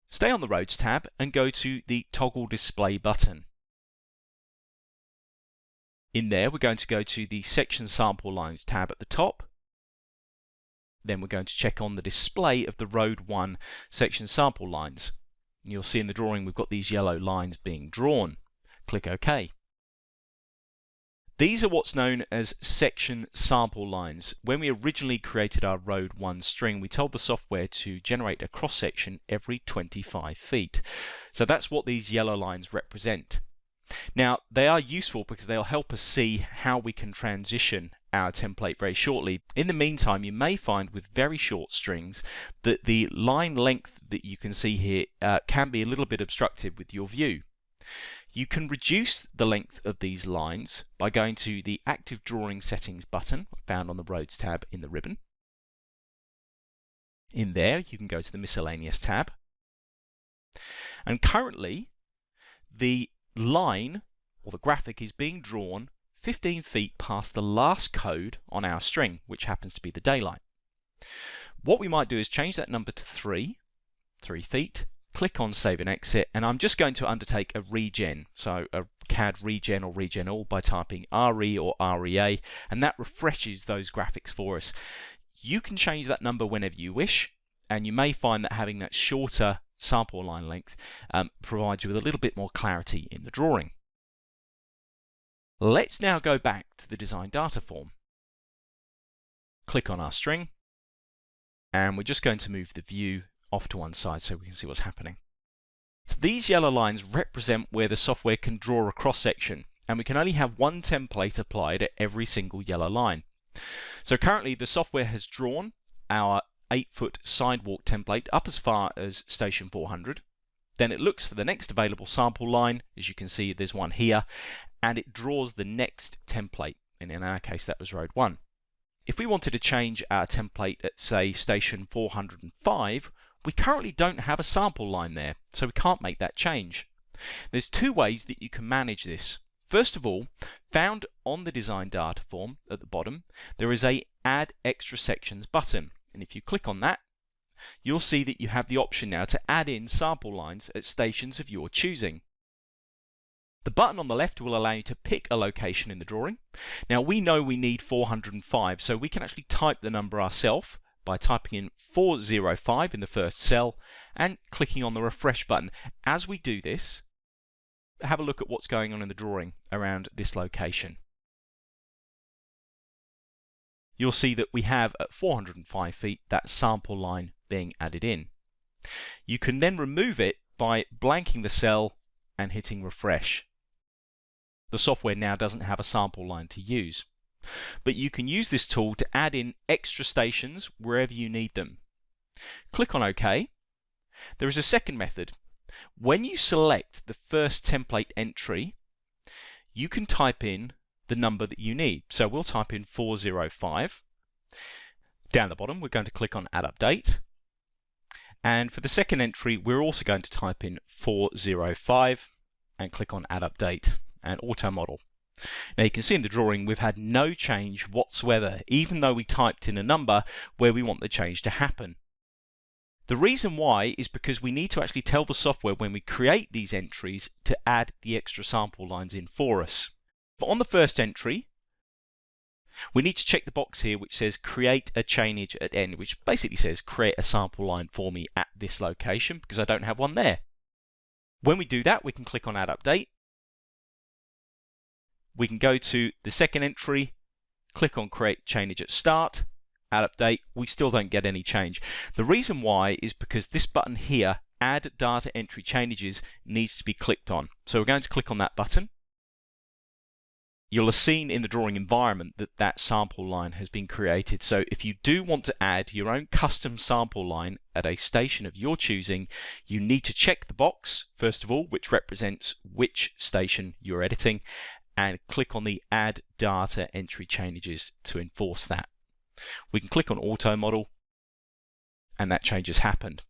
Stay on the Roads tab and go to the Toggle Display button. In there, we're going to go to the Section Sample Lines tab at the top. Then we're going to check on the display of the Road 1 section sample lines. You'll see in the drawing we've got these yellow lines being drawn. Click OK. These are what's known as section sample lines. When we originally created our Road 1 string, we told the software to generate a cross-section every 25 feet. So that's what these yellow lines represent. Now, they are useful because they'll help us see how we can transition our template very shortly. In the meantime, you may find with very short strings that the line length that you can see here can be a little bit obstructive with your view. You can reduce the length of these lines by going to the Active Drawing Settings button found on the Roads tab in the ribbon. In there, you can go to the Miscellaneous tab. And currently, the line or the graphic is being drawn 15 feet past the last code on our string, which happens to be the daylight. What we might do is change that number to 3 feet, click on Save and Exit, and I'm just going to undertake a regen, so a CAD regen or regen all by typing RE or REA, and that refreshes those graphics for us. You can change that number whenever you wish, and you may find that having that shorter sample line length provides you with a little bit more clarity in the drawing. Let's now go back to the design data form. Click on our string, and we're just going to move the view off to one side so we can see what's happening. So these yellow lines represent where the software can draw a cross-section, and we can only have one template applied at every single yellow line. So currently the software has drawn our 8-foot sidewalk template up as far as station 400. Then it looks for the next available sample line. As you can see, there's one here, and it draws the next template, and in our case that was Road 1. If we wanted to change our template at, say, station 405, we currently don't have a sample line there, so we can't make that change. There's two ways that you can manage this. First of all, found on the design data form at the bottom, there is a Add Extra Sections button, and if you click on that, you'll see that you have the option now to add in sample lines at stations of your choosing. The button on the left will allow you to pick a location in the drawing. Now we know we need 405, so we can actually type the number ourselves by typing in 405 in the first cell and clicking on the refresh button. As we do this, have a look at what's going on in the drawing around this location. You'll see that we have at 405 feet that sample line being added in. You can then remove it by blanking the cell and hitting refresh. The software now doesn't have a sample line to use. But you can use this tool to add in extra stations wherever you need them. Click on OK. There is a second method. When you select the first template entry, you can type in the number that you need. So we'll type in 405. Down the bottom, we're going to click on Add Update. And for the second entry, we're also going to type in 405 and click on Add Update and Auto Model. Now you can see in the drawing we've had no change whatsoever, even though we typed in a number where we want the change to happen. The reason why is because we need to actually tell the software when we create these entries to add the extra sample lines in for us. But on the first entry, we need to check the box here which says create a chainage at end, which basically says create a sample line for me at this location because I don't have one there. When we do that, we can click on Add Update. We can go to the second entry, click on Create Chainage at Start, Add Update. We still don't get any change. The reason why is because this button here, Add Data Entry Chainages, needs to be clicked on. So we're going to click on that button. You'll have seen in the drawing environment that that sample line has been created. So if you do want to add your own custom sample line at a station of your choosing, you need to check the box, first of all, which represents which station you're editing, and click on the Add Data Entry Chainages to enforce that. We can click on Auto Model, and that change has happened.